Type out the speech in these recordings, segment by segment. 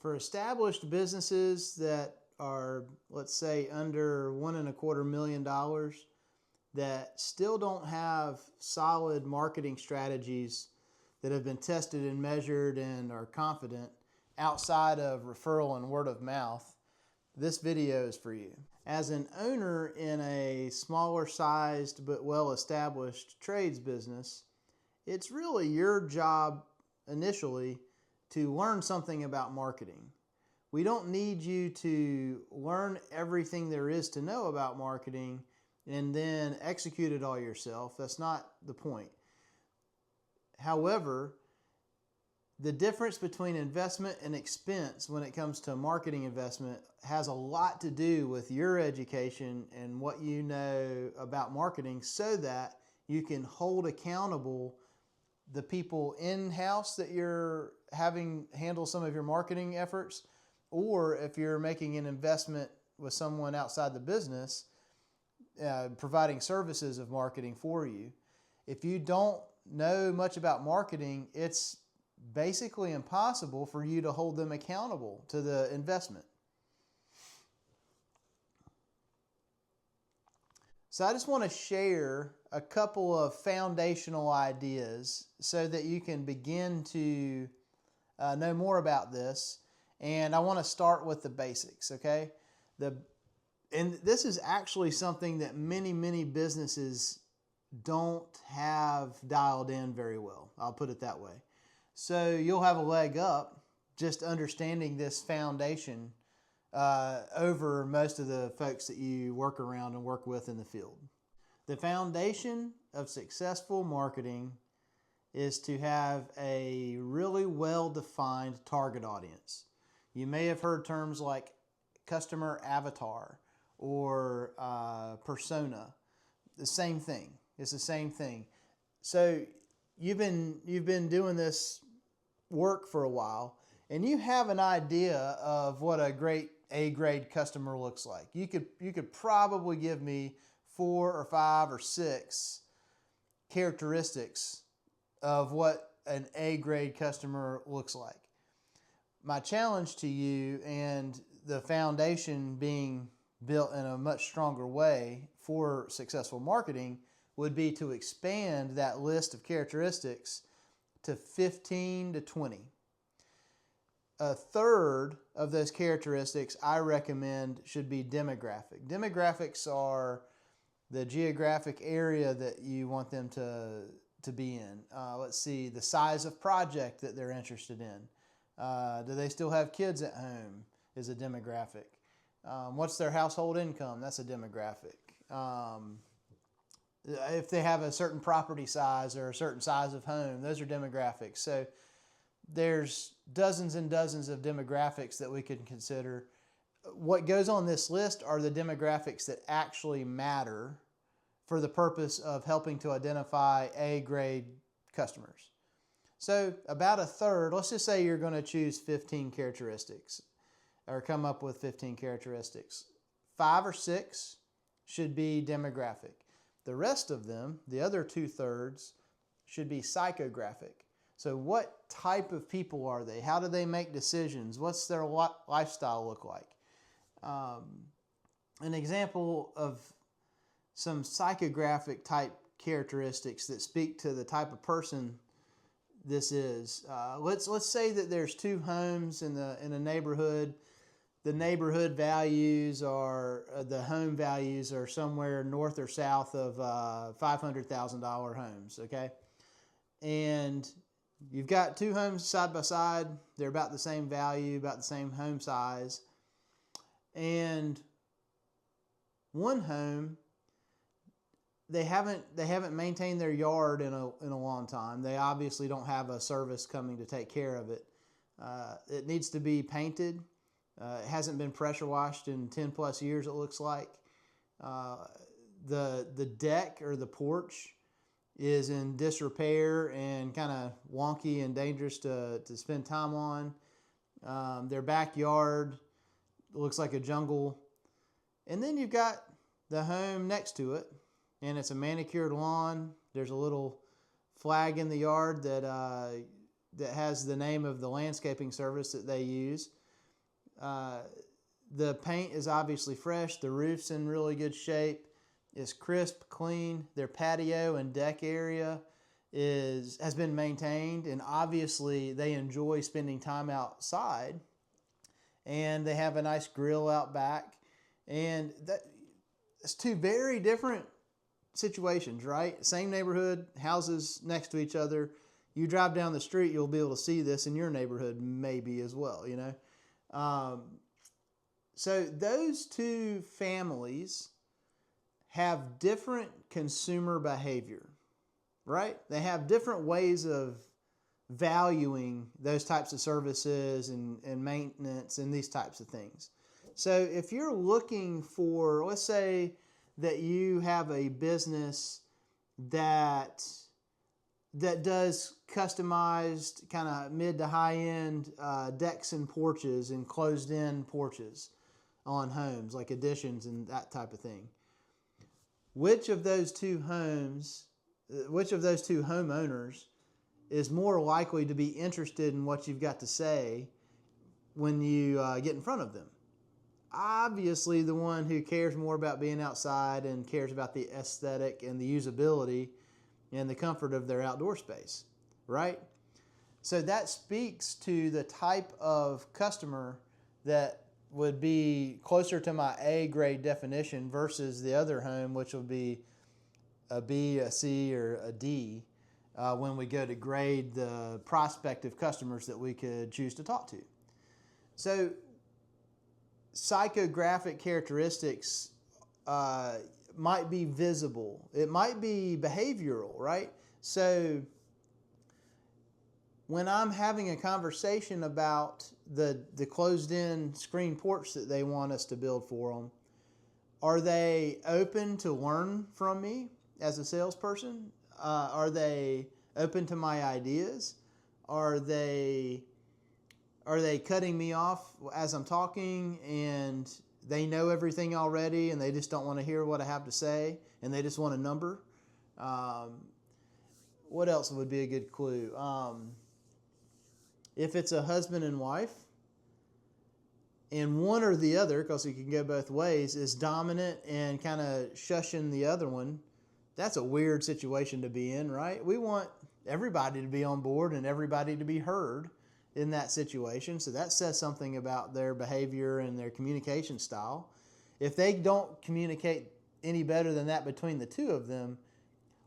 For established businesses that are, let's say, under $1.25 million that still don't have solid marketing strategies that have been tested and measured and are confident outside of referral and word of mouth, this video is for you. As an owner in a smaller sized but well-established trades business, it's really your job initially to learn something about marketing. We don't need you to learn everything there is to know about marketing and then execute it all yourself. That's not the point. However, the difference between investment and expense when it comes to marketing investment has a lot to do with your education and what you know about marketing, so that you can hold accountable the people in-house that you're having handle some of your marketing efforts, or if you're making an investment with someone outside the business, providing services of marketing for you. If you don't know much about marketing, it's basically impossible for you to hold them accountable to the investment. So I just want to share a couple of foundational ideas so that you can begin to know more about this. And I want to start with the basics, okay? And this is actually something that many businesses don't have dialed in very well. I'll put it that way. So you'll have a leg up just understanding this foundation over most of the folks that you work around and work with in the field. The foundation of successful marketing is to have a really well-defined target audience. You may have heard terms like customer avatar or persona. The same thing. It's the same thing. So you've been doing this work for a while, and you have an idea of what a great A-grade customer looks like. You could probably give me 4 or 5 or 6 characteristics of what an A-grade customer looks like. My challenge to you, and the foundation being built in a much stronger way for successful marketing, would be to expand that list of characteristics to 15 to 20. A third of those characteristics I recommend should be demographic. Demographics are the geographic area that you want them to be in. Let's see, the size of project that they're interested in. Do they still have kids at home is a demographic. What's their household income? That's a demographic. If they have a certain property size or a certain size of home, those are demographics. So there's dozens and dozens of demographics that we can consider. What goes on this list are the demographics that actually matter for the purpose of helping to identify A-grade customers. So about a third, let's just say you're going to choose 15 characteristics or come up with 15 characteristics. 5 or 6 should be demographic. The rest of them, the other 2/3, should be psychographic. So what type of people are they? How do they make decisions? What's their lifestyle look like? An example of some psychographic type characteristics that speak to the type of person this is. Let's say that there's 2 homes in a neighborhood. The neighborhood values are, the home values are somewhere north or south of $500,000 homes, okay? And you've got 2 homes side by side. They're about the same value, about the same home size. And one home, they haven't maintained their yard in a long time. They obviously don't have a service coming to take care of it. It needs to be painted. It hasn't been pressure washed in 10 plus years, it looks like. The deck or the porch is in disrepair and kind of wonky and dangerous to spend time on. Their backyard looks like a jungle. And then you've got the home next to it, and it's a manicured lawn. There's a little flag in the yard that has the name of the landscaping service that they use. The paint is obviously fresh. The roof's in really good shape. It's crisp, clean. Their patio and deck area has been maintained, and obviously they enjoy spending time outside. And they have a nice grill out back, and that's two very different situations, right? Same neighborhood, houses next to each other. You drive down the street, you'll be able to see this in your neighborhood maybe as well, you know. So those two families have different consumer behavior, right? They have different ways of valuing those types of services and maintenance and these types of things. So if you're looking for, let's say that you have a business that does customized kind of mid to high end decks and porches and closed in porches on homes, like additions and that type of thing. Which of those two homeowners is more likely to be interested in what you've got to say when you get in front of them? Obviously, the one who cares more about being outside and cares about the aesthetic and the usability and the comfort of their outdoor space, right? So that speaks to the type of customer that would be closer to my A grade definition versus the other home, which would be a B, a C, or a D when we go to grade the prospective customers that we could choose to talk to. So psychographic characteristics might be visible. It might be behavioral, right? So when I'm having a conversation about the closed-in screen porch that they want us to build for them, are they open to learn from me as a salesperson? Are they open to my ideas? Are they cutting me off as I'm talking and they know everything already and they just don't want to hear what I have to say and they just want a number? What else would be a good clue? If it's a husband and wife, and one or the other, because it can go both ways, is dominant and kind of shushing the other one, that's a weird situation to be in, right? We want everybody to be on board and everybody to be heard in that situation. So that says something about their behavior and their communication style. If they don't communicate any better than that between the two of them,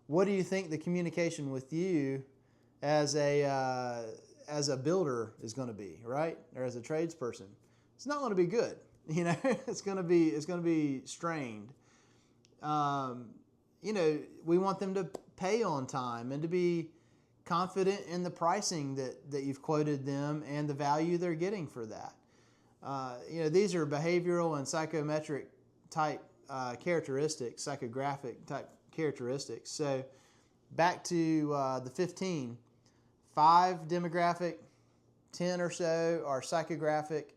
what do you think the communication with you as a builder is going to be, right? Or as a tradesperson? It's not going to be good. You know, it's going to be strained. You know, we want them to pay on time and to be confident in the pricing that you've quoted them and the value they're getting for that. You know, these are behavioral and psychometric type characteristics, psychographic type characteristics. So back to the 15, 5 demographic, 10 or so are psychographic.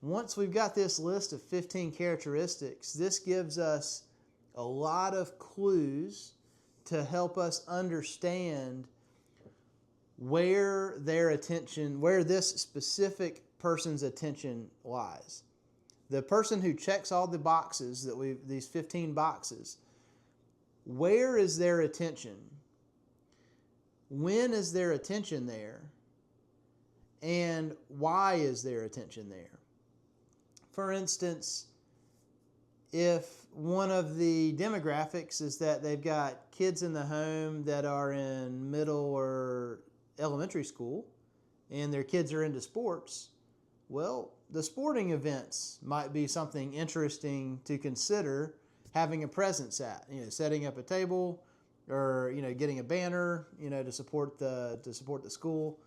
Once we've got this list of 15 characteristics, this gives us a lot of clues to help us understand where this specific person's attention lies. The person who checks all the boxes these 15 boxes, where is their attention? When is their attention there? And why is their attention there? For instance, if one of the demographics is that they've got kids in the home that are in middle or elementary school and their kids are into sports, well, the sporting events might be something interesting to consider having a presence at. You know, setting up a table or, you know, getting a banner, you know, to support the school.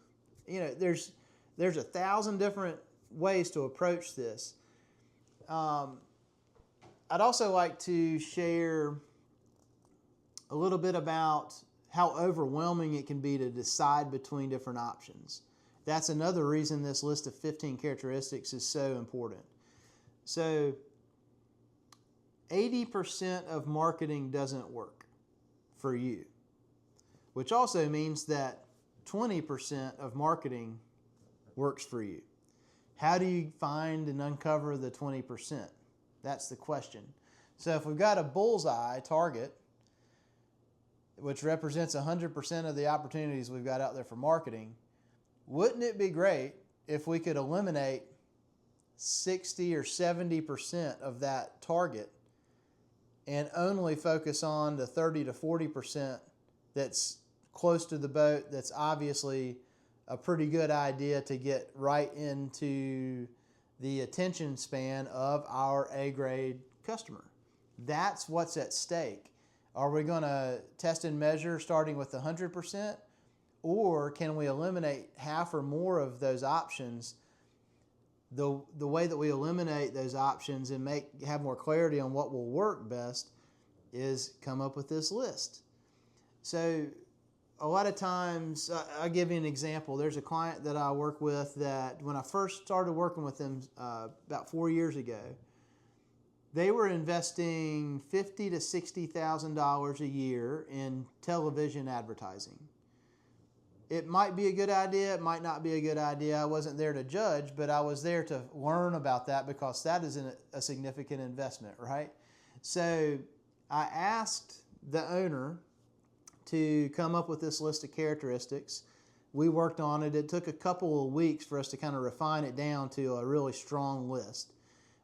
You know, there's 1,000 different ways to approach this. I'd also like to share a little bit about how overwhelming it can be to decide between different options. That's another reason this list of 15 characteristics is so important. So 80% of marketing doesn't work for you, which also means that 20% of marketing works for you. How do you find and uncover the 20%? That's the question. So if we've got a bullseye target, which represents 100% of the opportunities we've got out there for marketing, wouldn't it be great if we could eliminate 60 or 70% of that target and only focus on the 30 to 40% that's close to the boat, that's obviously a pretty good idea to get right into the attention span of our A-grade customer? That's what's at stake. Are we going to test and measure starting with 100%? Or can we eliminate half or more of those options? The way that we eliminate those options and have more clarity on what will work best is come up with this list. So a lot of times, I'll give you an example. There's a client that I work with that when I first started working with them about 4 years ago, they were investing $50,000 to $60,000 a year in television advertising. It might be a good idea, it might not be a good idea. I wasn't there to judge, but I was there to learn about that because that is a significant investment, right? So I asked the owner to come up with this list of characteristics. We worked on it. It took a couple of weeks for us to kind of refine it down to a really strong list.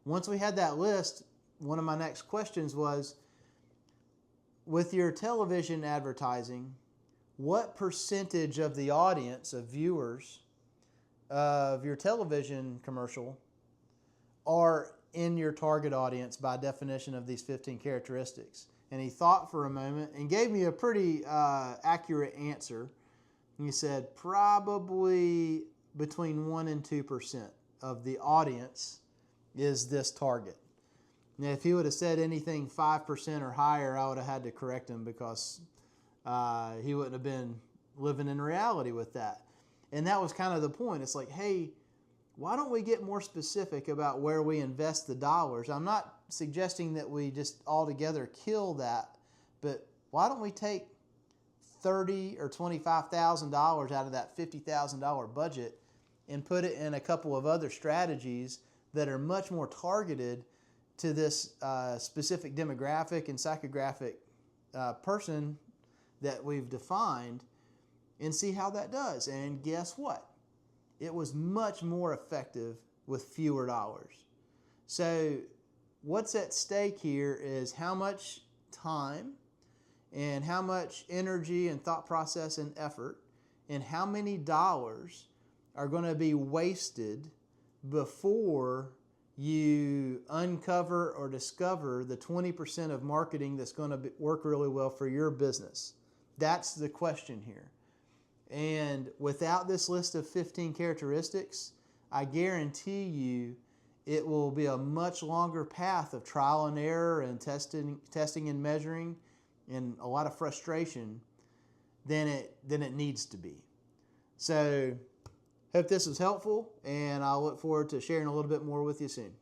Once we had that list, one of my next questions was, with your television advertising, what percentage of the audience of viewers of your television commercial are in your target audience by definition of these 15 characteristics? And he thought for a moment and gave me a pretty accurate answer. He said probably between 1% and 2% of the audience is this target. Now, if he would have said anything 5% or higher, I would have had to correct him because he wouldn't have been living in reality with that. And that was kind of the point. It's like, hey, why don't we get more specific about where we invest the dollars? I'm not suggesting that we just altogether kill that, but why don't we take $30,000 or $25,000 out of that $50,000 budget and put it in a couple of other strategies that are much more targeted to this specific demographic and psychographic person that we've defined, and see how that does. And guess what? It was much more effective with fewer dollars. So what's at stake here is how much time and how much energy and thought process and effort and how many dollars are going to be wasted before you uncover or discover the 20% of marketing that's going to work really well for your business. That's the question here. And without this list of 15 characteristics, I guarantee you it will be a much longer path of trial and error and testing and measuring and a lot of frustration than it needs to be. So hope this was helpful, and I'll look forward to sharing a little bit more with you soon.